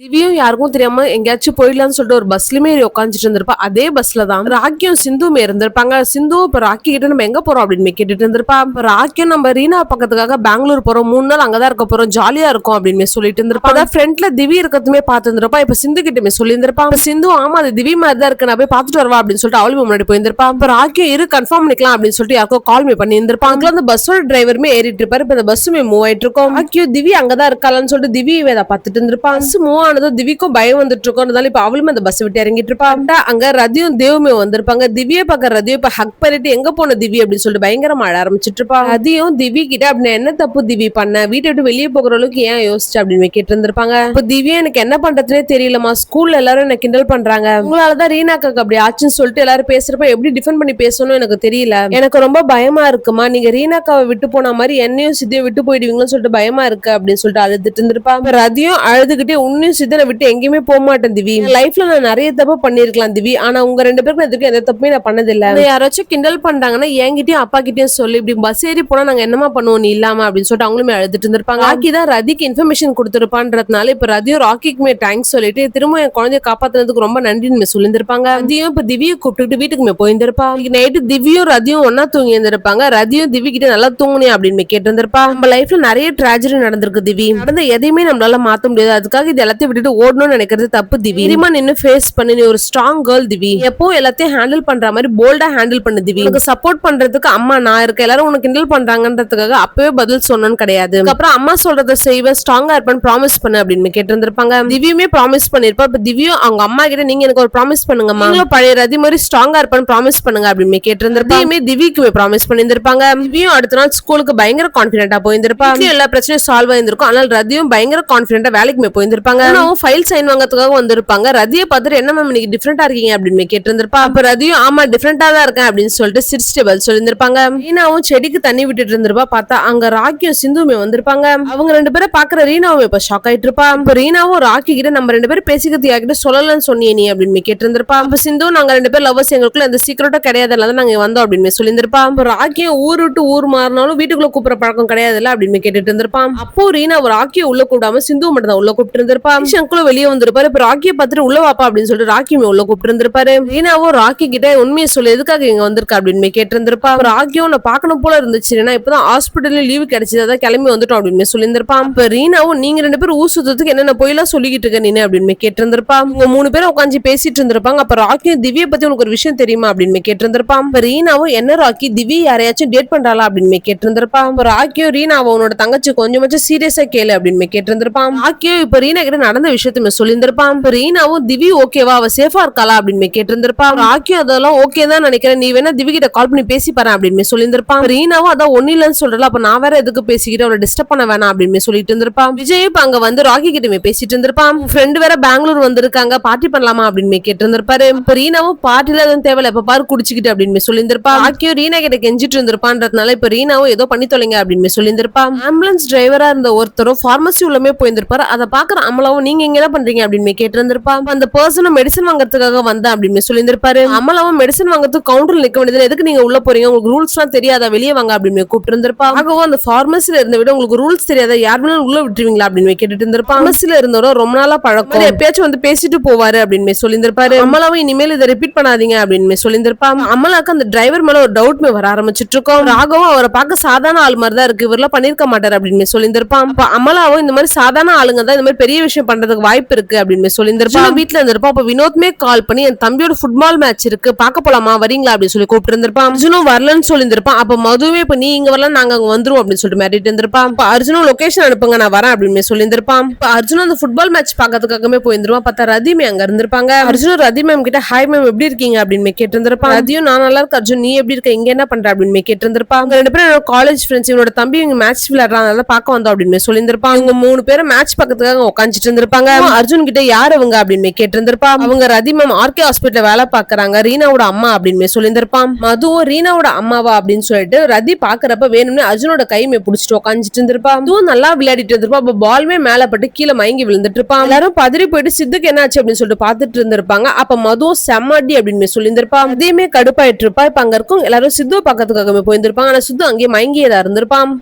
திவ்யும் யாருக்கும் தெரியாம எங்கேயாச்சும் போயிடலாம்னு சொல்லிட்டு ஒரு பஸ்லயுமே உட்காந்துட்டு இருந்திருப்பா. அதே பஸ்ல தான் ராக்கியும் சிந்துமே இருந்திருப்பாங்க. சிந்து இப்ப ராக்கி கிட்ட நம்ம எங்க போறோம் அப்படின்னு கேட்டுட்டு இருந்திருப்பா. இப்ப ராக்கியும் நம்ம ரீனா பக்கத்துக்காக பெங்களூர் போறோம், 3 நாள் அங்கதான் இருக்க போறோம், ஜாலியா இருக்கும் அப்படின்னு சொல்லிட்டு இருந்திருப்பா. அதான் ஃப்ரெண்ட்ல திவி இருக்கிறதுமே பார்த்து இருந்திருப்பா. இப்ப சிந்து கிட்டமே சொல்லியிருந்திருப்பா. சிந்து ஆமா அது திவி மாதிரி தான் இருக்கு, நான் போய் பார்த்துட்டு வரவா அப்படின்னு சொல்லிட்டு அவளுமே முன்னாடி போயிருந்திருப்பா. இப்ப ராக்கியும் இரு கன்ஃபார்ம் பண்ணிக்கலாம் அப்படின்னு சொல்லிட்டு யாருக்கோ கால் மீ பண்ணி இருந்திருப்பா. அதுல அந்த பஸ்ஸோட டிரைவருமே ஏறிட்டு இருப்பாரு. இப்ப இந்த பஸ்ஸுமே மூவ் ஆயிட்டு இருக்கும். ராக்கியும் திவி அங்கதான் இருக்காளான்னு சொல்லிட்டு திவி வேதா பார்த்துட்டு இருந்திருப்பா. பஸ் மூவ் ஆனதும் திவிக்கும் பயம் வந்துட்டு இருக்கோம். இப்ப அவளும் அந்த பஸ் விட்டு இறங்கிட்டு இருப்பா. அங்க ரதியும் தேவுமே வந்திருப்பாங்க. திவ்ய பக்க ரதியும் இப்ப ஹக் பண்ணிட்டு எங்க போன திவி அப்படின்னு சொல்லிட்டு பயங்கரமா அழ ஆரம்பிச்சிட்டு இருப்பா. ரதியும் திவி கிட்ட அப்படின்னு என்ன தப்பு திவி பண்ண, வீட்டை விட்டு வெளியே போகிற அளவுக்கு ஏன் யோசிச்சு அப்படின்னு கேட்டு இருந்திருப்பாங்க. இப்ப திவ்யா எனக்கு என்ன பண்றதுனே தெரியலமா, ஸ்கூல்ல எல்லாரும் என்ன கிண்டல் பண்றாங்க, உங்களாலதான் ரீனாக்காக்கு அப்படி ஆச்சுன்னு சொல்லிட்டு எல்லாரும் பேசுறப்ப எப்படி டிஃபெண்ட் பண்ணி பேசணும் எனக்கு தெரியல, எனக்கு ரொம்ப பயமா இருக்குமா, நீங்க ரீனாக்காவை விட்டு போன மாதிரி என்னையும் சித்தியும் விட்டு போயிடுவீங்கன்னு சொல்லிட்டு பயமா இருக்கு அப்படின்னு சொல்லிட்டு அழுதுட்டு இருந்திருப்பா. ரதியும் அழுதுகிட்டே உன்னையும் சித்தனை விட்டு எங்கேயுமே போக மாட்டேன் திவி, லைஃப்ல நான் நிறைய தப்பு பண்ணிருக்கலாம் திவி, ஆனா உங்க 2 பேருக்கு எந்த தப்புமே நான் பண்ணதில்லை, யாராச்சும் கிண்டல் பண்றாங்கன்னா என்கிட்டயும் அப்பா கிட்டயும் சொல்லி இப்படி பஸ் ஏறி போனா நாங்க என்னமா பண்ணுவோம் நீ இல்லாம அப்படின்னு சொல்லிட்டு அவங்களுமே அழுதுட்டு இருந்திருப்பாங்க. ராக்கி தான் ரதிக்கு இன்ஃபர்மேஷன் கொடுத்திருப்பான்றதுனால இப்ப ரதியும் ராக்கிக்குமே தேங்க்ஸ் சொல்லிட்டு திரும்ப என் குழந்தைய காப்பாத்துறதுக்கு ரொம்ப நன்றின்னு சொல்லியிருந்திருப்பாங்க. ரதியும் இப்ப திவியை கூப்பிட்டு வீட்டுக்குமே போயிருந்திருப்பா. நைட்டு திவியும் ரதியும் ஒன்னா தூங்கி இருந்திருப்பாங்க. ரதியும் திவி கிட்ட நல்லா தூங்குனே அப்படின்னு கேட்டிருந்திருப்பா. நம்ம லைஃப்ல நிறைய ட்ராஜடி நடந்திருக்கு திவி, நடந்த எதையுமே நம்மளால மாத்த முடியாது, அதுக்காக இது எல்லாத்தையும் விட்டுட்டு ஓடணும்னு நினைக்கிறது தப்பு திவி, தெரியுமா நின்னு ஃபேஸ் பண்ணி நீ ஒரு ஸ்ட்ராங் கேர்ள் திவி, எப்போ எல்லாத்தையும் ஹேண்டில் பண்ற மாதிரி போல்டா ஹேண்டில் பண்ணு திவி, உனக்கு சப்போர்ட் பண்றதுக்கு அம்மா நான் இருக்கேன், எல்லாரும் உனக்கு கிண்டல் பண்றாங்கன்றதுக்காக அப்பவே பதில் சொன்னேன்னு கிடையாது, அப்புறம் அம்மா சொல்றத செய்வேன் ஸ்ட்ராங்கா இருப்பேன் ப்ராமிஸ் பண்ணு அப்படின்னு கேட்டிருந்திருப்பாங்க. திவியுமே ப்ராமிஸ் பண்ணிருப்பா. இப்ப திவியும் அவங்க அம்மா கிட்ட நீங்க எனக்கு ஒரு ப்ராமிஸ் பண்ணுங்கம்மா, நீங்களும் பழைய ரதி மாதிரி ஸ்ட்ராங்கா இருப்பேன் ப்ராமிஸ் பண்ணுங்க அப்படின்னு கேட்டிருந்திருப்பாங்க. திவிக்குமே ப்ராமிஸ் பண்ணிருந்திருப்பாங்க. திவியும் அடுத்த நாள் ஸ்கூலுக்கு பயங்கர கான்பிடென்டா போயிருந்திருப்பா. எல்லா பிரச்சனையும் சால்வ் ஆயிருந்திருக்கும். ஆனால் ரதியும் பயங்கர கான்பிடென்டா வேலைக்குமே போயிருந்திருப்பாங்க. ஃபைல் சைன் வாங்கறதுக்காக வந்திருப்பாங்க. ரதியை பார்த்துட்டு என்ன மேம் இன்னைக்கு டிஃபரெண்டா இருக்கீங்க அப்படின்னு கேட்டிருந்திருப்பா. அப்ப ரதியும் ஆமா டிஃபரெண்டா தான் இருக்கேன் அப்படின்னு சொல்லிட்டு சிரிச்சிட்டு பதில் சொல்லியிருந்திருப்பாங்க. ரீனாவும் செடிக்கு தண்ணி விட்டுட்டு இருந்திருப்பா. பார்த்தா அங்க ராக்கியும் சிந்துமே வந்திருப்பாங்க. அவங்க 2 பேரை பாக்குற ரீனாவும் இப்ப ஷாக் ஆயிட்டு இருப்பா. இப்ப ரீனாவும் ராக்கி கிட்ட நம்ம 2 பேரும் பேசிக்கிறது யார்கிட்ட சொல்லலன்னு சொன்னியே நீ அப்படின்னு கேட்டிருந்திருப்பா. அப்ப சிந்து நாங்க 2 பேர் லவ்வர்ஸ், எங்களுக்குள்ள எந்த சீக்கிரட்டா கிடையாது, நாங்க வந்தோம் அப்படின்னு சொல்லியிருந்திருப்பா. அப்ப ராக்கியும் ஊர் விட்டு ஊர் மாறினாலும் வீட்டுக்குள்ள கூப்பிடுற பழக்கம் கிடையாது இல்ல அப்படின்னு கேட்டுட்டு இருந்திருப்பான். அப்போ ரீனா ராக்கியை உள்ள கூப்பிடாம சிந்து மட்டும் தான் உள்ள கூப்பிட்டு இருந்திருப்பா. சங்குல வெளியே வந்திருப்பாரு. இப்ப ராக்கியை பார்த்துட்டு உள்ள வாப்பா அப்படின்னு சொல்லிட்டு ராக்கியுமே உள்ள கூப்பிட்டு இருந்திருப்பாரு. ரீனாவும் ராக்கி கிட்ட உண்மையை சொல்லி எதுக்காக இங்க வந்திருக்கா அப்படின்னு கேட்டு இருந்திருப்பா. ராக்கியும் நான் பாக்கணும் போல இருந்துச்சு, இப்பதான் ஹாஸ்பிட்டல்ல லீவு கிடைச்சது, அதான் கிளம்பி வந்துட்டோம் அப்படின்னு சொல்லியிருந்திருப்பான். இப்ப ரீனாவும் நீங்க 2 பேரும் ஊர் சுத்தத்துக்கு என்னென்ன போயெல்லாம் சொல்லிக்கிட்டு இருக்க நீ அப்படின்னு கேட்டு இருந்திருப்பா. இவங்க 3 பேரும் உட்காந்து பேசிட்டு இருந்திருப்பாங்க. அப்ப ராக்கியும் திவ்யை பத்தி உனக்கு ஒரு விஷயம் தெரியுமா அப்படின்னு கேட்டு இருந்திருப்பான். இப்ப ரீனாவும் என்ன ராக்கி திவி யாரையாச்சும் டேட் பண்றாளா அப்படின்னு கேட்டு இருந்திருப்பா. இப்ப ராக்கியும் ரீனாவும் உன்னோட தங்கச்சி கொஞ்சமாச்சும் சீரியஸா கேளு அப்படின்னு கேட்டு இருந்திருப்பான். ராக்கியும் இப்ப ரீனா கிட்ட நடந்த விஷயத்தையுமே சொல்லியிருந்திருப்பான். இப்ப ரீனாவும் திவி ஓகேவா, அவ சேஃபா இருக்காளா அப்படின்னு கேட்டிருந்திருப்பா. ராக்கியும் அதெல்லாம் ஓகே தான் நினைக்கிறேன், நீ வேணா திவி கிட்ட கால் பண்ணி பேசி பாரு அப்படின்னு சொல்லியிருந்திருப்பான். ரீனாவும் அதான் ஒண்ணு இல்லன்னு சொல்றல, அப்ப நான் வேற எதுக்கு பேசிக்கிட்டு அவளை டிஸ்டர்ப் பண்ண வேணாம் அப்படின்னு சொல்லிட்டு இருந்திருப்பான். விஜய் இப்ப அங்க வந்து ராக்கி கிட்டமே பேசிட்டு இருந்திருப்பான். ஃப்ரெண்டு வேற பெங்களூர் வந்திருக்காங்க, பார்ட்டி பண்ணலாமா அப்படின்னு கேட்டிருந்திருப்பாரு. இப்ப ரீனாவும் பார்ட்டில எதுவும் தேவையில்ல, எப்ப பாரு குடிச்சுக்கிட்டு அப்படின்னு சொல்லியிருந்திருப்பா. ராக்கியும் ரீனா கிட்ட கெஞ்சிட்டு இருந்திருப்பான்றதுனால இப்ப ரீனாவும் ஏதோ பண்ணி தொலைங்க அப்படின்னு சொல்லியிருந்திருப்பா. ஆம்புலன்ஸ் டிரைவரா இருந்த ஒருத்தரும் பார்மசி உள்ளமே போயிருந்திருப்பாரு. அதை பாக்குற அமலாவும் நீங்க எங்க என்ன பண்றீங்க அப்படின்னு கேட்டிருந்திருப்பா. அந்த பர்சனும் மெடிசன் வாங்குறதுக்காக வந்தா அப்படின்னு சொல்லியிருந்திருப்பாரு. அமலாவும் மெடிசன் வாங்குறதுக்கு கவுண்டர்ல நிக்க வேண்டியது, எதுக்கு நீங்க உள்ள போறீங்க, உங்களுக்கு ரூல்ஸ் எல்லாம் தெரியாதா, வெளியே வாங்க அப்படின்னு கூப்பிட்டு இருந்திருப்பா. ஆகவும் அந்த பார்மசில இருந்த விட உங்களுக்கு ரூல்ஸ் தெரியாதா, யார் வேணாலும் உள்ள விட்டுருவீங்களா அப்படின்னு கேட்டுட்டு இருந்திருப்பா. பார்மசில இருந்தவரும் ரொம்ப நாளா பழக்கம், எப்பயாச்சும் வந்து பேசிட்டு போவாரு அப்படின்னு சொல்லியிருந்திருப்பாரு. அமலாவும் இனிமேல் இதை ரிப்பீட் பண்ணாதீங்க அப்படின்னு சொல்லியிருந்திருப்பா. அமலாக்கு அந்த டிரைவர் மேல ஒரு டவுட் வர ஆரம்பிச்சிட்டு இருக்கோம். ராகவும் அவரை பார்க்க சாதாரண ஆள் மாதிரி தான் இருக்கு, இவரெல்லாம் பண்ணிருக்க மாட்டாரு அப்படின்னு சொல்லியிருந்திருப்பான். அமலாவும் இந்த மாதிரி சாதாரண ஆளுங்க தான் இந்த மாதிரி பெரிய விஷயம் பண்றதுக்கு வாய்ப்பு இருக்கு அப்படின்னு சொல்லியிருந்திருப்பா. வீட்டுல இருந்திருப்பா. அப்ப வினோத்மே கால் பண்ணி என் தம்பியோட ஃபுட்பால் மேட்ச் இருக்கு, பார்க்க போலாமா வரீங்களா அப்படின்னு சொல்லி கூப்பிட்டு இருந்திருப்பான். அர்ஜுனும் வரலன்னு சொல்லியிருந்திருப்பான். அப்ப மதுவே இப்ப நீ இங்க வரலாம், நாங்க அங்க வந்துருவோம் அப்படின்னு சொல்லிட்டு மிரட்டிட்டு இருந்திருப்பான். இப்ப அர்ஜுனும் லொகேஷன் அனுப்புங்க நான் வரேன் அப்படின்னு சொல்லியிருந்திருப்பான். இப்ப அர்ஜுனும் அந்த ஃபுட்பால் மேட்ச் பாக்கிறதுக்காகவே போயிருந்திருப்பான். பார்த்தா ரதிமே அங்க இருந்திருப்பாங்க. அர்ஜுனும் ரதி மேம் கிட்ட ஹாய் மேம் எப்படி இருக்கீங்க அப்படின்னு கேட்டு இருந்திருப்பான். ரதியும் நான் நல்லா இருக்கு அர்ஜுன், நீ எப்படி இருக்க, இங்க என்ன பண்ற அப்படின்னு கேட்டு இருந்திருப்பான். 2 பேரும் என்னோட காலேஜ் ஃப்ரெண்ட்ஸ், இவனோட தம்பி இவங்க மேட்ச் விளையாடுறாங்க பார்க்க வந்தோம் அப்படின்னு சொல்லியிருந்திருப்பான். இவங்க 3 பேரும் மேட்ச் பக்கத்துக்காக உட்காந்துட்டு இருந்திருப்பாங்க. அர்ஜுன் கிட்ட யார் அவங்க அப்படின்னு கேட்டு இருந்திருப்பா. அவங்க ரதி மேம் ஆர்கே ஹாஸ்பிட்டல்ல வேலை பாக்குறாங்க, ரீனாவோட அம்மா அப்படின்னு சொல்லியிருந்திருப்பான். மதுவும் ரீனாவோட அம்மாவா அப்படின்னு சொல்லிட்டு ரதி பாக்குறப்ப வேணும்னு அர்ஜுனோட கைமே புடிச்சிட்டு உட்காந்துட்டு இருந்திருப்பா. அதுவும் நல்லா விளையாடிட்டு இருந்திருப்பா. அப்ப பால்மே மேல பட்டு கீழே மயங்கி விழுந்துட்டு இருப்பான். எல்லாரும் பதறி போயிட்டு சித்துக்கு என்னாச்சு அப்படின்னு சொல்லிட்டு பாத்துட்டு இருந்திருப்பாங்க. அப்ப மதுவும் செம்மடி அப்படின்னு சொல்லியிருந்திருப்பா. அதையுமே கடுப்பாயிட்டு இருப்பா. இப்ப அங்க இருக்கும் எல்லாரும் சித்து பக்கத்துக்காகவே போயிருந்திருப்பாங்க. ஆனா சித்து அங்கேயே மயங்கியதா இருந்திருப்பான்.